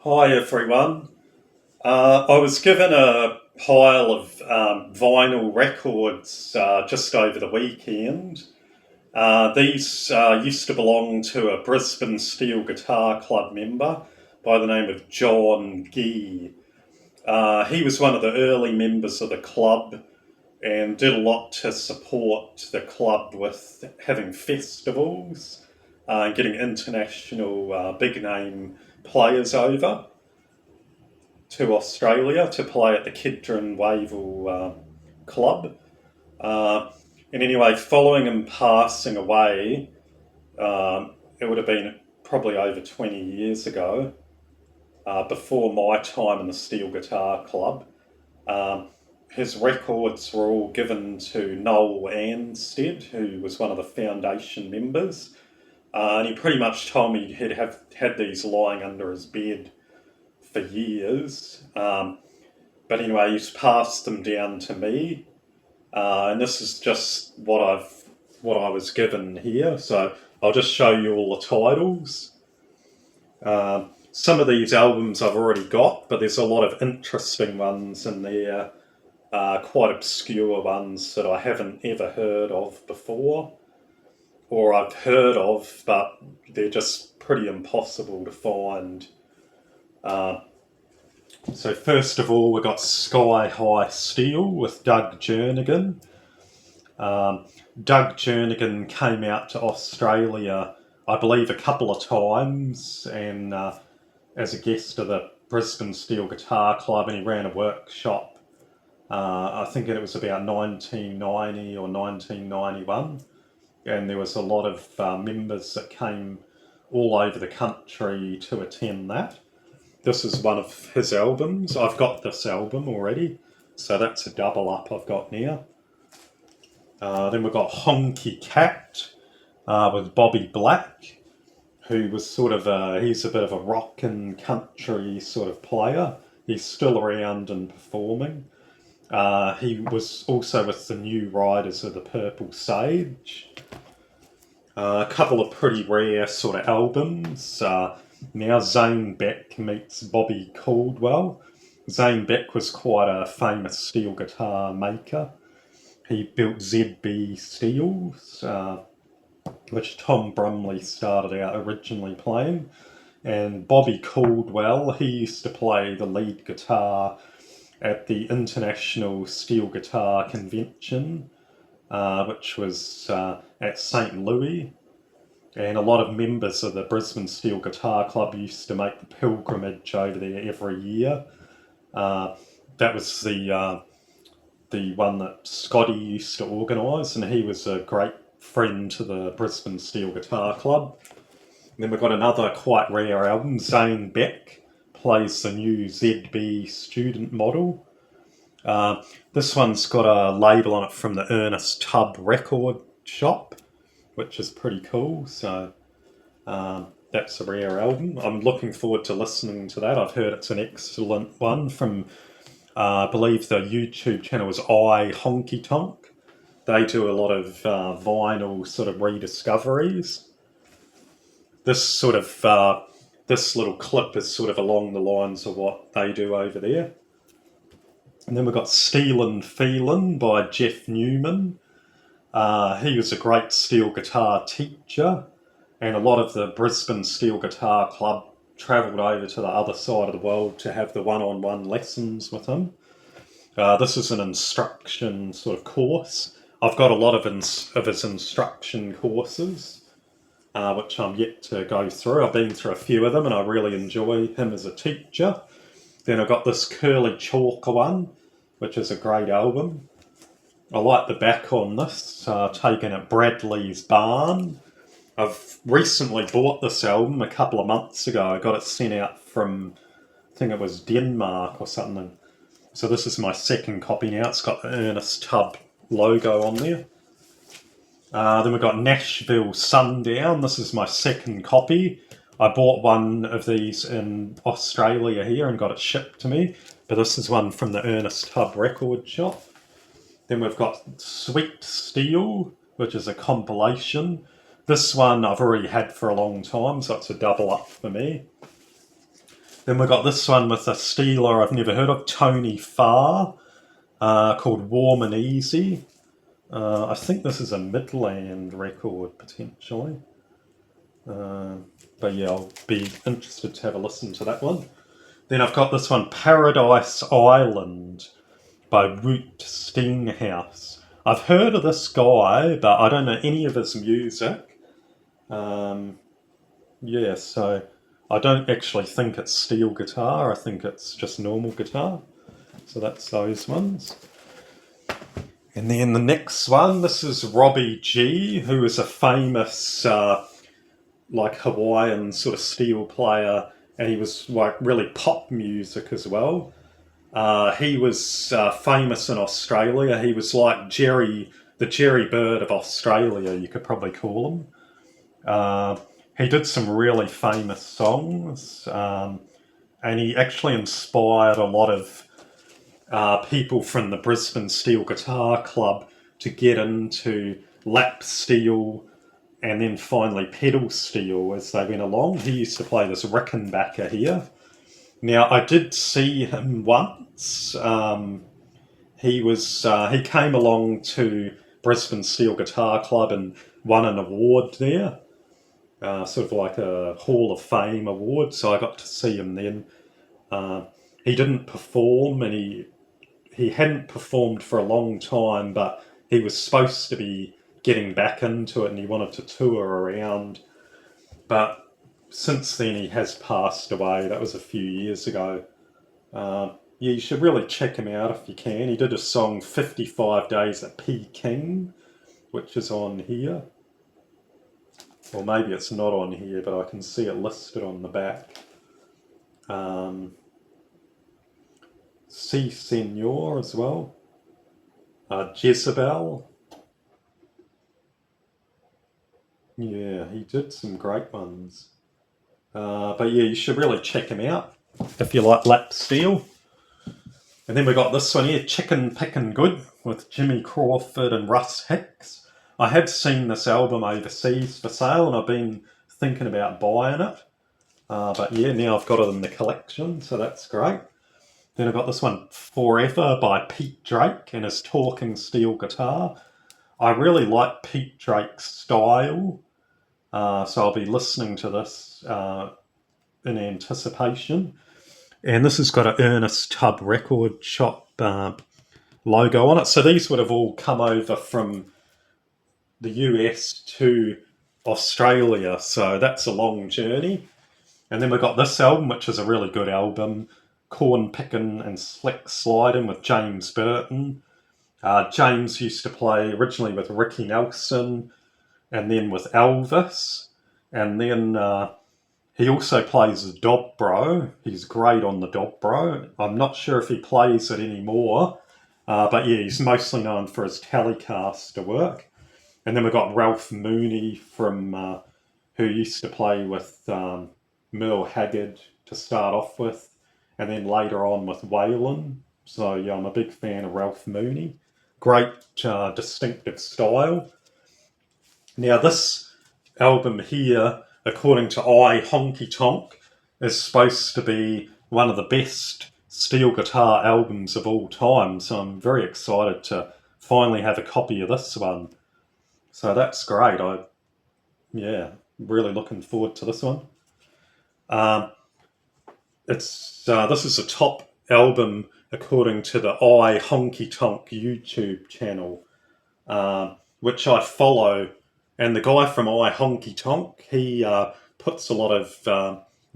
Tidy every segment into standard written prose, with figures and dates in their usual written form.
Hi everyone. I was given a pile of vinyl records just over the weekend. These used to belong to a Brisbane Steel Guitar Club member by the name of John Ghie. He was one of the early members of the club and did a lot to support the club with having festivals and getting international big name players over to Australia to play at the Kidron Wavell Club. Uh, and anyway, following him passing away, it would have been probably over 20 years ago, before my time in the Steel Guitar Club. Um, his records were all given to Noel Anstead, who was one of the foundation members. And he pretty much told me he'd have had these lying under his bed for years. But anyway, he's passed them down to me, and this is just what I was given here. So I'll just show you all the titles. Some of these albums I've already got, but there's a lot of interesting ones in there, quite obscure ones that I haven't ever heard of before, or I've heard of, but they're just pretty impossible to find. So first of all, we've got Sky High Steel with Doug Jernigan. Doug Jernigan came out to Australia, I believe, a couple of times, and as a guest of the Brisbane Steel Guitar Club, and he ran a workshop. I think it was about 1990 or 1991, and there was a lot of members that came all over the country to attend that. This is one of his albums. I've got this album already, so that's a double up I've got now. Then we've got Honky Cat with Bobby Black, who was he's a bit of a rock and country sort of player. He's still around and performing. He was also with the New Riders of the Purple Sage. A couple of pretty rare sort of albums. Now Zane Beck meets Bobby Caldwell. Zane Beck was quite a famous steel guitar maker. He built ZB Steels, which Tom Brumley started out originally playing. And Bobby Caldwell, he used to play the lead guitar at the International Steel Guitar Convention, which was at St. Louis. And a lot of members of the Brisbane Steel Guitar Club used to make the pilgrimage over there every year. That was the one that Scotty used to organise, and he was a great friend to the Brisbane Steel Guitar Club. And then we've got another quite rare album. Zane Beck plays the new ZB student model. This one's got a label on it from the Ernest Tubb record shop, which is pretty cool. So that's a rare album. I'm looking forward to listening to that. I've heard it's an excellent one from, I believe the YouTube channel is I Honky Tonk. They do a lot of vinyl sort of rediscoveries. This this little clip is sort of along the lines of what they do over there. And then we've got Steelin' Feelin' by Jeff Newman. He was a great steel guitar teacher, and a lot of the Brisbane Steel Guitar Club travelled over to the other side of the world to have the one-on-one lessons with him. This is an instruction sort of course. I've got a lot of his instruction courses, which I'm yet to go through. I've been through a few of them, and I really enjoy him as a teacher. Then I've got this Curly Chalker one, which is a great album. I like the back on this, taken at Bradley's Barn. I've recently bought this album a couple of months ago. I got it sent out from, I think it was Denmark or something. So this is my second copy now. It's got the Ernest Tubb logo on there. Then we've got Nashville Sundown. This is my second copy. I bought one of these in Australia here and got it shipped to me. But this is one from the Ernest Tubb record shop. Then we've got Sweet Steel, which is a compilation. This one I've already had for a long time, so it's a double up for me. Then we got this one with a steeler I've never heard of, Tony Farr, called Warm and Easy. I think this is a Midland record, potentially. But yeah, I'll be interested to have a listen to that one. Then I've got this one, Paradise Island by Root Steenhouse. I've heard of this guy, but I don't know any of his music. Yeah, so I don't actually think it's steel guitar. I think it's just normal guitar. So that's those ones. And then the next one, this is Robbie G, who is a famous like Hawaiian sort of steel player, and he was like really pop music as well. He was famous in Australia. He was like the Jerry Bird of Australia, you could probably call him. He did some really famous songs, and he actually inspired a lot of people from the Brisbane Steel Guitar Club to get into lap steel and then finally pedal steel as they went along. He used to play this Rickenbacker here. Now, I did see him once. He came along to Brisbane Steel Guitar Club and won an award there, sort of like a Hall of Fame award. So I got to see him then. He didn't perform, and he hadn't performed for a long time, but he was supposed to be getting back into it, and he wanted to tour around. But since then, he has passed away. That was a few years ago. Yeah, you should really check him out if you can. He did a song 55 Days at Peking, which is on here. Or maybe it's not on here, but I can see it listed on the back. Si Senor as well. Jezebel. Yeah, he did some great ones. But yeah, you should really check him out if you like lap steel. And then we got this one here, Chicken Pickin' Good, with Jimmy Crawford and Russ Hicks. I had seen this album overseas for sale, and I've been thinking about buying it. But yeah, now I've got it in the collection, so that's great. Then I've got this one, Forever by Pete Drake and his talking steel guitar. I really like Pete Drake's style, so I'll be listening to this in anticipation. And this has got an Ernest Tubb record shop logo on it. So these would have all come over from the US to Australia, so that's a long journey. And then we've got this album, which is a really good album, Corn Pickin' and Slick Slidin' with James Burton. James used to play originally with Ricky Nelson and then with Elvis. And then he also plays the dobro. He's great on the dobro. I'm not sure if he plays it anymore, but yeah, he's mostly known for his Telecaster work. And then we've got Ralph Mooney from who used to play with Merle Haggard to start off with, and then later on with Waylon. So yeah, I'm a big fan of Ralph Mooney. Great distinctive style. Now this album here, according to I Honky Tonk, is supposed to be one of the best steel guitar albums of all time. So I'm very excited to finally have a copy of this one. So that's great. Yeah, really looking forward to this one. This is a top album according to the I Honky Tonk YouTube channel, which I follow. And the guy from I Honky Tonk, he puts a lot of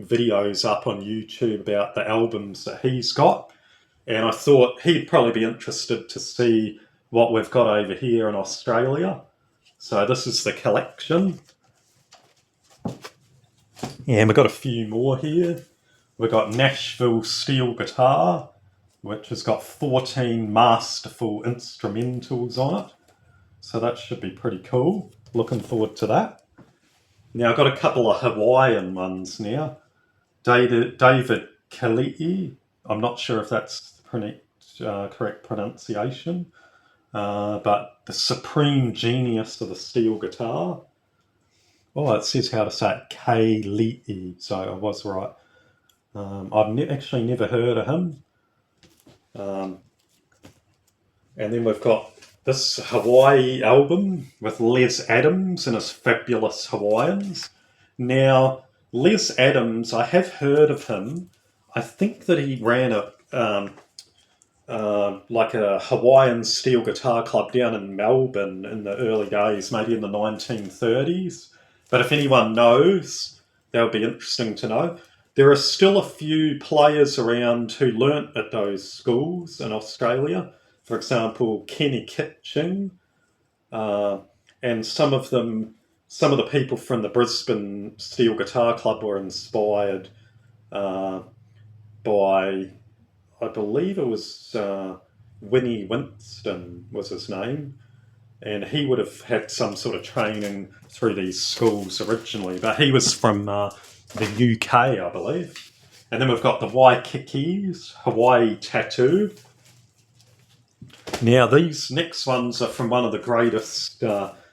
videos up on YouTube about the albums that he's got. And I thought he'd probably be interested to see what we've got over here in Australia. So this is the collection. Yeah, and we've got a few more here. We've got Nashville Steel Guitar, which has got 14 masterful instrumentals on it. So that should be pretty cool. Looking forward to that. Now I've got a couple of Hawaiian ones now. David Kali'i. I'm not sure if that's the correct pronunciation. But the supreme genius of the steel guitar. Oh, it says how to say it, Kali'i, so I was right. I've actually never heard of him. Um, and then we've got this Hawaii album with Les Adams and his fabulous Hawaiians. Now, Les Adams, I have heard of him. I think that he ran like a Hawaiian Steel Guitar Club down in Melbourne in the early days, maybe in the 1930s. But if anyone knows, that would be interesting to know. There are still a few players around who learnt at those schools in Australia. For example, Kenny Kitching, uh, and some of the people from the Brisbane Steel Guitar Club were inspired uh, by, I believe it was Winnie Winston was his name, and he would have had some sort of training through these schools originally, but he was from the UK, I believe. And then we've got the Waikiki's Hawaii Tattoo. Now, these next ones are from one of the greatest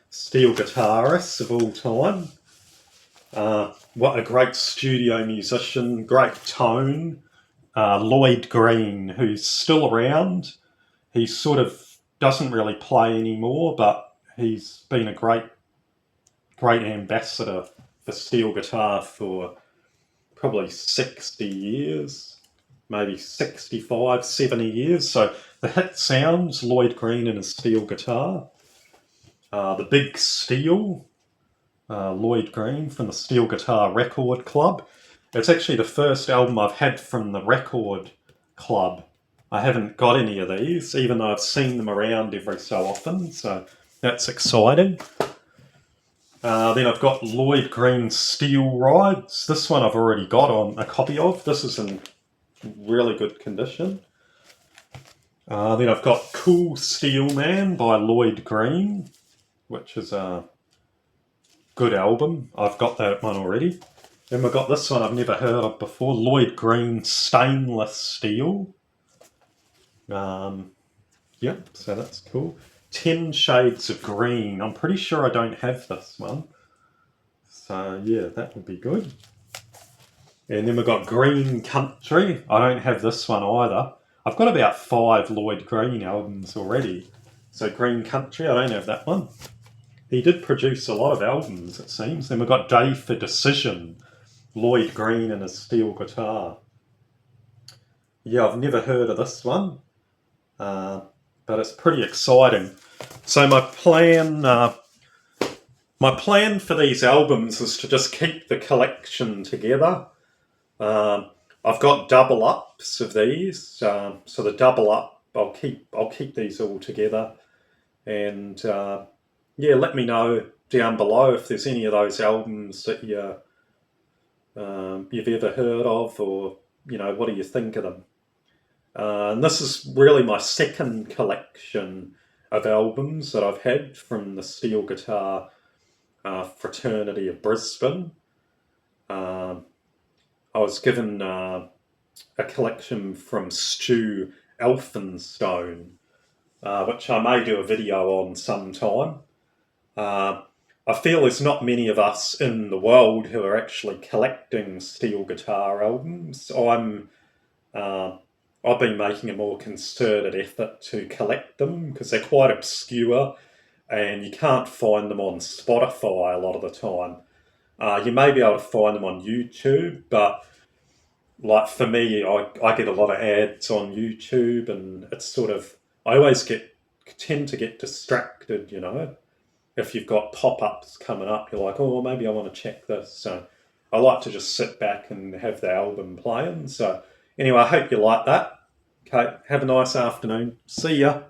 steel guitarists of all time. What a great studio musician, great tone. Lloyd Green, who's still around. He sort of doesn't really play anymore, but he's been a great ambassador for steel guitar for probably 60 years, maybe 65, 70 years. So the hit sounds, Lloyd Green and his steel guitar. The Big Steel, Lloyd Green from the Steel Guitar Record Club. It's actually the first album I've had from the Record Club. I haven't got any of these, even though I've seen them around every so often, so that's exciting. Then I've got Lloyd Green Steel Rides. This one I've already got on a copy of. This is in really good condition. Then I've got Cool Steel Man by Lloyd Green, which is a good album. I've got that one already. Then we've got this one I've never heard of before, Lloyd Green Stainless Steel. Yep, so that's cool. 10 Shades of Green. I'm pretty sure I don't have this one. So yeah, that would be good. And then we've got Green Country. I don't have this one either. I've got about 5 Lloyd Green albums already. So Green Country, I don't have that one. He did produce a lot of albums, it seems. Then we've got Day for Decision. Lloyd Green and his steel guitar. Yeah, I've never heard of this one. But it's pretty exciting. So my plan for these albums is to just keep the collection together. I've got double ups of these, so the double up, I'll keep these all together, and yeah, let me know down below if there's any of those albums that you've ever heard of, or what do you think of them? And this is really my second collection of albums that I've had from the Steel Guitar Fraternity of Brisbane. I was given a collection from Stu Elphinstone, which I may do a video on sometime. I feel there's not many of us in the world who are actually collecting steel guitar albums. I've been making a more concerted effort to collect them because they're quite obscure and you can't find them on Spotify a lot of the time. You may be able to find them on YouTube, but like for me, I get a lot of ads on YouTube, and it's sort of, I always tend to get distracted, if you've got pop-ups coming up, you're like, oh, maybe I want to check this. So I like to just sit back and have the album playing. So anyway, I hope you like that. Okay, have a nice afternoon. See ya.